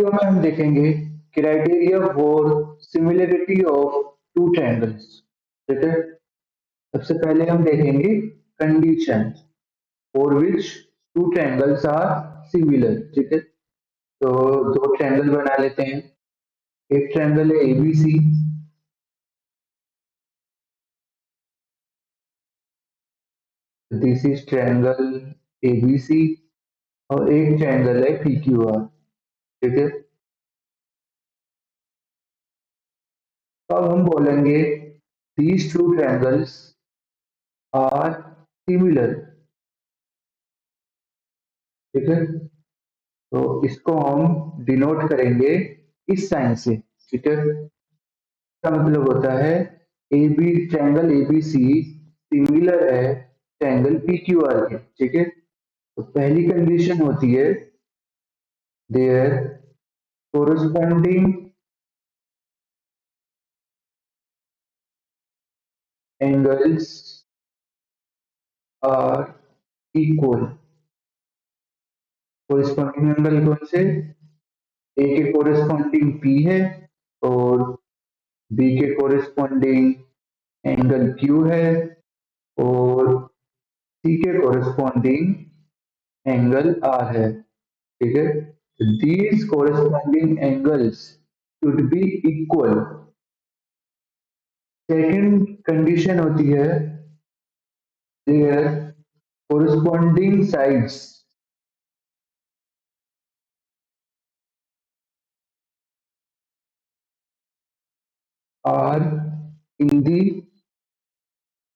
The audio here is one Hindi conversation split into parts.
तो में हम देखेंगे criteria for similarity of two triangles. ठीक है, सबसे पहले हम देखेंगे condition for which two triangles are similar. ठीक है, तो दो ट्रायंगल बना लेते हैं। एक ट्रायंगल है ABC, this is triangle ABC, और एक ट्रायंगल है पीक्यूआर। ठीक है, तो अब हम बोलेंगे these two triangles are similar। ठीक है, तो इसको हम डिनोट करेंगे इस साइन से। ठीक है, इसका मतलब होता है A B triangle A B C similar है ट्रायंगल पी क्यू आर के। ठीक है, तो पहली कंडीशन होती है there corresponding angles are equal. Corresponding angle कौन से? ए के कोरस्पॉन्डिंग पी है और बी के कोरस्पॉन्डिंग एंगल क्यू है और सी के कोरस्पॉन्डिंग एंगल आर है। ठीक है, these corresponding angles should be equal. Second condition होती है there corresponding sides are in the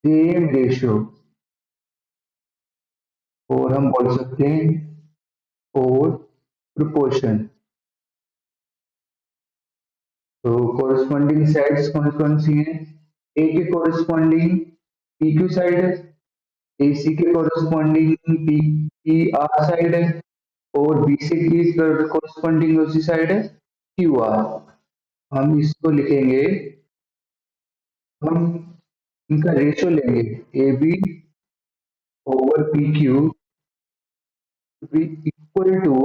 same ratio, और हम बोल सकते हैं और प्रोपोर्शन। तो कोरस्पॉन्डिंग साइड्स कौन कौन सी हैं? ए के कोरस्पॉन्डिंग पी क्यू साइड है, एसी के corresponding P P R side है, और बीसी की कोरस्पॉन्डिंग उसी साइड है क्यू आर। हम इसको लिखेंगे, हम इनका रेशियो लेंगे A B over P Q B equal to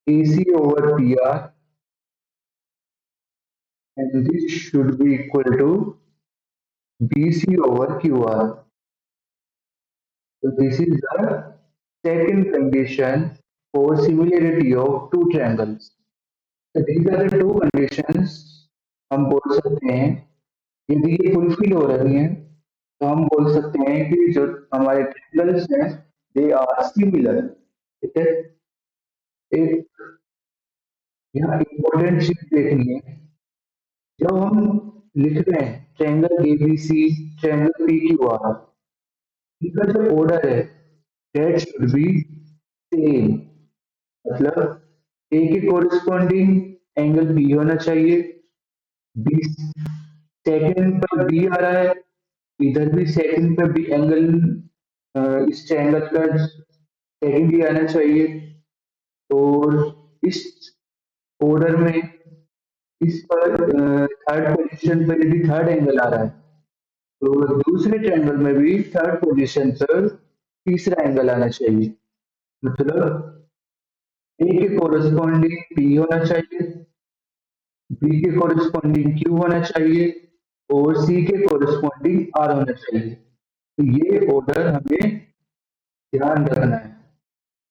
A C over P R, and this should be equal to B C over Q R. So this is the second condition for similarity of two triangles. So these are the two conditions हम बोल सकते हैं। यदि ये फुलफिल हो रही हैं तो हम बोल सकते हैं कि जो हमारे ट्रायंगल्स हैं दे आर सिमिलर। ठीक है, एक यहाँ इम्पोर्टेंट चीज देखनी है, जब हम लिख रहे हैं triangle ABC triangle P Q are, इनका जो ऑर्डर है दैट शुड बी सेम। मतलब ए के कोरिस्पॉन्डिंग एंगल बी होना चाहिए, बी सेकंड पर बी आ रहा है, इधर भी सेकंड पर बी एंगल, इस ट्रायंगल का सेकंड भी आना चाहिए। और इस ऑर्डर में इस पर थर्ड पोजीशन पर यदि थर्ड एंगल आ रहा है तो दूसरे ट्रायंगल में भी थर्ड पोजीशन पर तीसरा एंगल आना चाहिए। मतलब ए के कोरस्पॉन्डिंग पी होना चाहिए, बी के कोरस्पॉन्डिंग क्यू होना चाहिए और सी के कोरस्पॉन्डिंग आर होना चाहिए। तो ये ऑर्डर हमें ध्यान रखना है।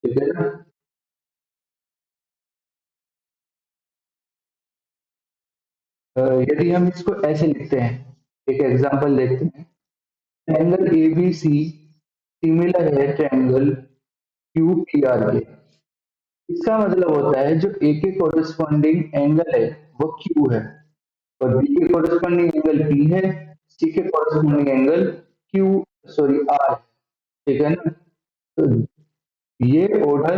ठीक है ना? यदि हम इसको ऐसे लिखते हैं, एक एग्जांपल देखते हैं, triangle A B C similar है ट्रायंगल क्यू पी आर के। इसका मतलब होता है जो ए के कोरस्पॉन्डिंग एंगल है वो क्यू है और बी के कोरस्पॉन्डिंग एंगल पी है, सी के corresponding angle Q sorry R. ठीक है ना? तो ये ऑर्डर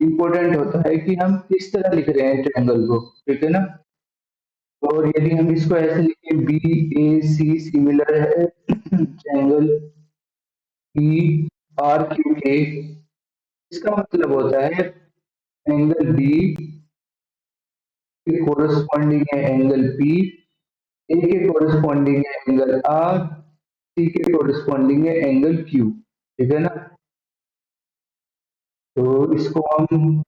इंपॉर्टेंट होता है कि हम किस तरह लिख रहे हैं ट्रायंगल को। ठीक है ना? और यदि हम इसको ऐसे लिखें बी ए सी सिमिलर है ट्रायंगल पी आर क्यू के, इसका मतलब होता है एंगल बी के कोरस्पॉन्डिंग है एंगल पी, ए के कोरस्पॉन्डिंग है एंगल आर, सी के कोरस्पॉन्डिंग है एंगल क्यू। ठीक है ना? तो इसको हम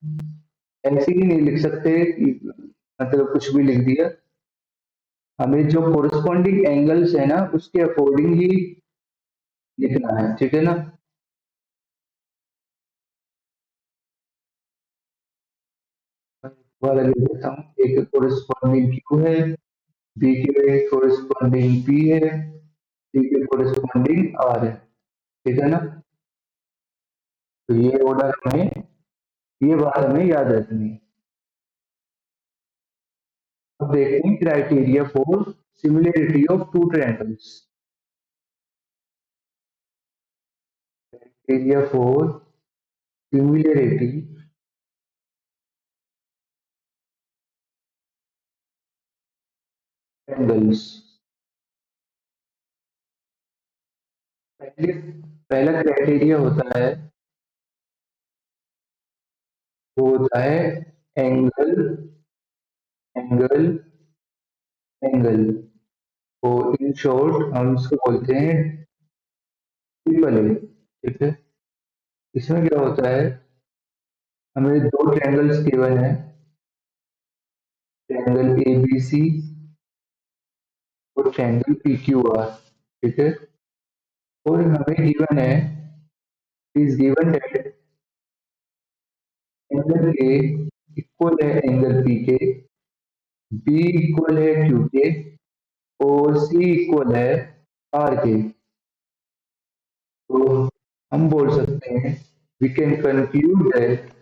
ऐसे ही नहीं लिख सकते कि मतलब कुछ भी लिख दिया। हमें जो कोरिस्पॉन्डिंग एंगल्स है ना उसके अकॉर्डिंग ही लिखना है, ठीक है ना। वाला लिख देता हूँ, ए के कोरिस्पॉन्डिंग क्यू है, बी के कोरिस्पॉन्डिंग पी है, सी के कोरिस्पॉन्डिंग आर है, ठीक है ना। तो ये ऑर्डर हमें, ये बात हमें याद रखनी है। अब देखते हैं criteria for similarity of two triangles. Criteria for similarity triangles. पहले पहला क्राइटेरिया होता है, वो होता है एंगल, एंगल, एंगल। तो इन शॉर्ट हम इसको बोलते हैं ट्रिपल ए, ठीक है। इसमें क्या होता है, हमें दो ट्रायंगल्स गिवन है, ट्रायंगल ए बी सी और ट्रायंगल पी क्यू आर, ठीक है। और हमें गिवन है, is given that angle A equal है एंगल पी के, बी इक्वल है क्यू के और सी इक्वल है आर के। तो हम बोल सकते हैं, वी कैन कंक्लूड दैट,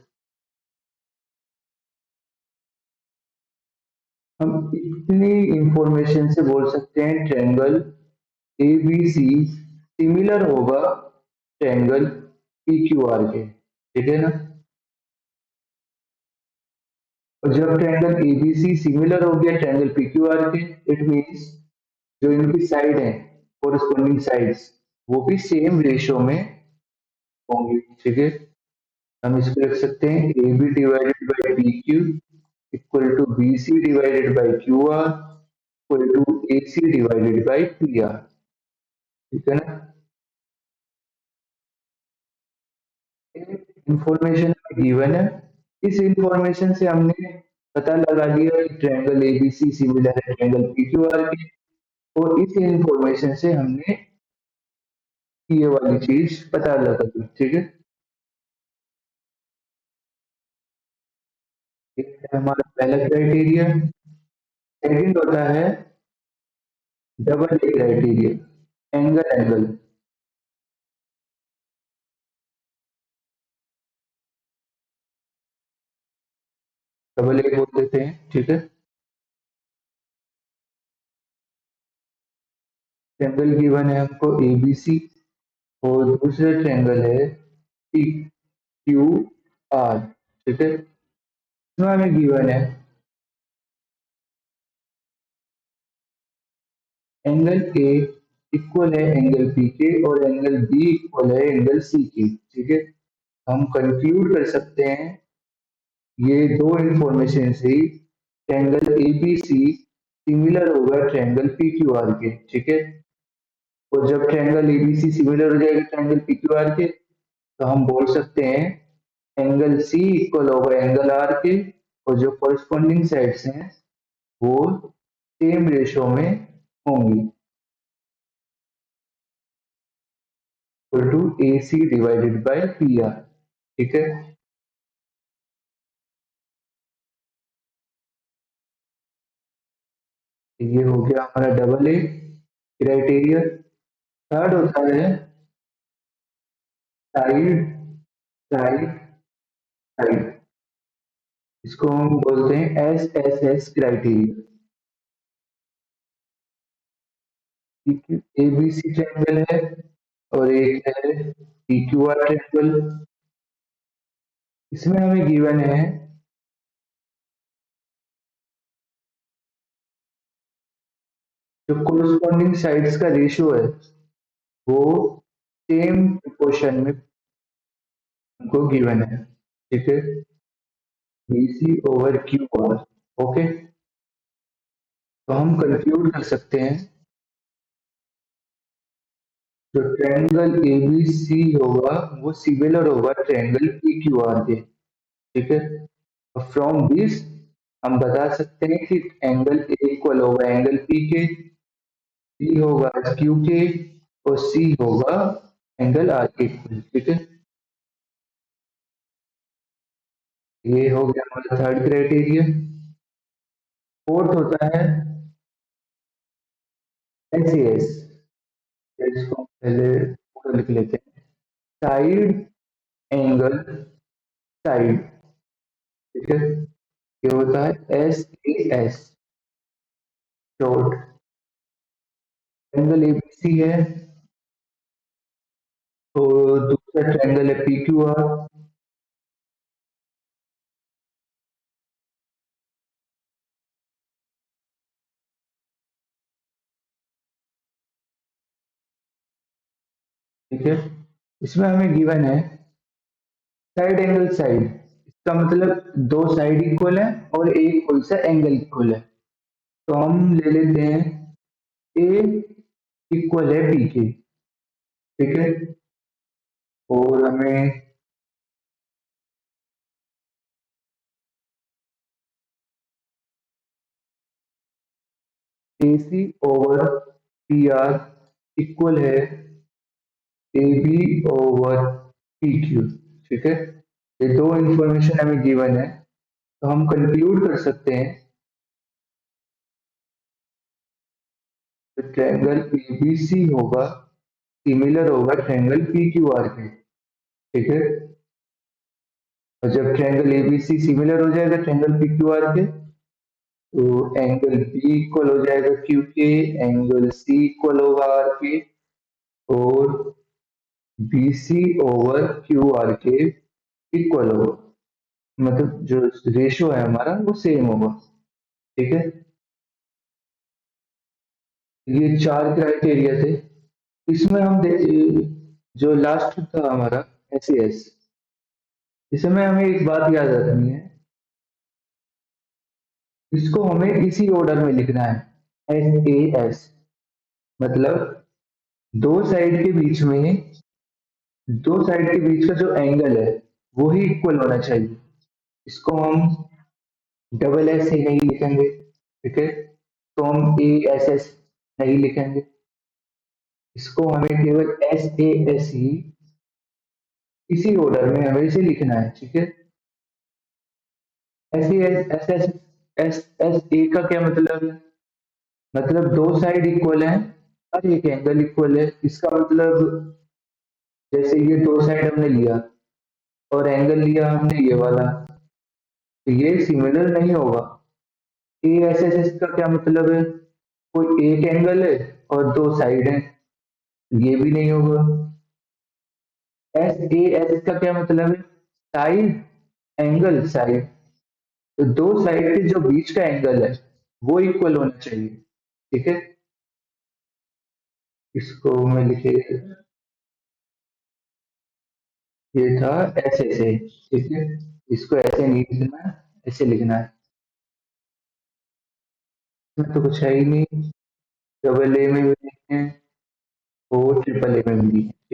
हम इतनी इंफॉर्मेशन से बोल सकते हैं triangle A B C similar होगा ट्रायंगल पी क्यू आर के, ठीक है ना। और जब triangle A B C similar हो गया ट्रायंगल पी क्यू आर के, इट मीन्स जो इनकी साइड है, कोरिस्पॉन्डिंग साइड्स, वो भी सेम रेशियो में होंगी, ठीक है। हम इसको लिख सकते हैं A B divided by B Q equal to B C divided by Q R equal to A C divided by P R, ठीक है ना। इंफॉर्मेशन गिवन है, इस इंफॉर्मेशन से हमने पता लगा लिया कि ट्रायंगल एबीसी सिमिलर है ट्रायंगल पीक्यूआर के, और इस इंफॉर्मेशन से हमने ये वाली चीज पता लगा ली, ठीक है। ये है हमारा पहला क्राइटेरिया। सेकंड होता है double A criteria, angle, angle. Double A बोल देते हैं, ठीक है। ट्रायंगल गिवन है हमको एबीसी और दूसरा ट्रायंगल है पी क्यू आर, ठीक है। इसमें हमें गिवन है एंगल ए इक्वल है एंगल पी के और एंगल बी इक्वल है एंगल सी के, ठीक है। हम कंक्लूड कर सकते हैं ये दो इंफॉर्मेशन से triangle A B C similar होगा ट्रायंगल पी क्यू आर के, ठीक है। और जब triangle A B C similar हो जाएगा ट्रायंगल पी क्यू आर के, तो हम बोल सकते हैं एंगल सी इक्वल होगा एंगल आर के, और जो कॉरस्पॉन्डिंग साइड्स हैं वो सेम रेशियो में होंगी, equal to A C divided by P R, ठीक है। ये हो गया हमारा डबल ए क्राइटेरिया। थर्ड होता है साइड, साइड, साइड। इसको हम बोलते हैं एस एस एस क्राइटेरिया। ठीक है, ए बी सी ट्रायंगल है और एक है पी क्यू आर ट्रायंगल। इसमें हमें गिवन है जो कोरस्पॉन्डिंग साइड्स का रेशियो है वो सेम प्रोपोर्शन में हमको गिवन है, ठीक है। B C over Q R, okay. तो हम कंक्लूड कर सकते हैं जो ट्रायंगल ए बी सी होगा वो सिमिलर होगा ट्रायंगल पी क्यू आर के, ठीक है। फ्रॉम दिस हम बता सकते हैं कि एंगल ए इक्वल होगा एंगल पी के, बी होगा क्यू के, और सी होगा एंगल आर के इक्वल। ठीक है, ये हो गया हमारा थर्ड क्राइटेरिया। फोर्थ होता है एस एस, इसको हम पहले पूरा लिख लेते हैं। Side angle side. ठीक है, ये होता है S A S short. Angle ABC है, तो दूसरा ट्रायंगल है पी क्यू आर। ठीक है, इसमें हमें गिवन है साइड एंगल साइड, इसका मतलब दो साइड इक्वल है और एक कोई सा एंगल इक्वल है। तो हम ले लेते हैं ए इक्वल है बी के। ठीक है, और हमें A C over P R equal है A B over P Q. ठीक है, ये दो इंफॉर्मेशन हमें गिवन है, तो हम कंक्लूड कर सकते हैं कि ट्रायंगल एबीसी होगा सिमिलर होगा ट्रायंगल पी क्यू आर के। ठीक है, और जब ट्रायंगल एबीसी सिमिलर हो जाएगा ट्रायंगल पी क्यू आर के, तो एंगल बी इक्वल हो जाएगा क्यू के, एंगल सी इक्वल होगा आर के, और B C over Q R के इक्वल होगा। मतलब जो रेशियो है हमारा वो सेम होगा। ठीक है, ये चार क्राइटेरिया थे। इसमें हम जो लास्ट था हमारा एस एस, इसमें हमें एक बात याद रखनी है, इसको हमें इसी ऑर्डर में लिखना है एस ए एस। मतलब दो साइड के बीच में, दो साइड के बीच का जो एंगल है वो ही इक्वल होना चाहिए। इसको हम डबल एस से नहीं लिखेंगे। ठीक है, तो हम ए एस एस नहीं लिखेंगे, इसको हमें केवल एस ए एस ही इसी ऑर्डर में हमें इसे लिखना है। ठीक है, S S S S S S A का क्या मतलब है, मतलब दो साइड इक्वल है और एक एंगल इक्वल है। इसका मतलब जैसे ये दो साइड हमने लिया और एंगल लिया हमने ये वाला, तो ये सिमिलर नहीं होगा। ए एस एस एस का क्या मतलब है, कोई एक एंगल है और दो साइड है, ये भी नहीं होगा। एस ए एस का क्या मतलब है, साइड एंगल साइड, तो दो साइड के जो बीच का एंगल है वो इक्वल होना चाहिए। ठीक है, इसको मैं लिखे, ये था एस एस ए। ठीक है, इसको ऐसे नहीं लिखना है, ऐसे लिखना है। इसमें तो कुछ है ही नहीं, डबल ए में भी लिखे हैं और ट्रिपल ए में भी लिखे हैं।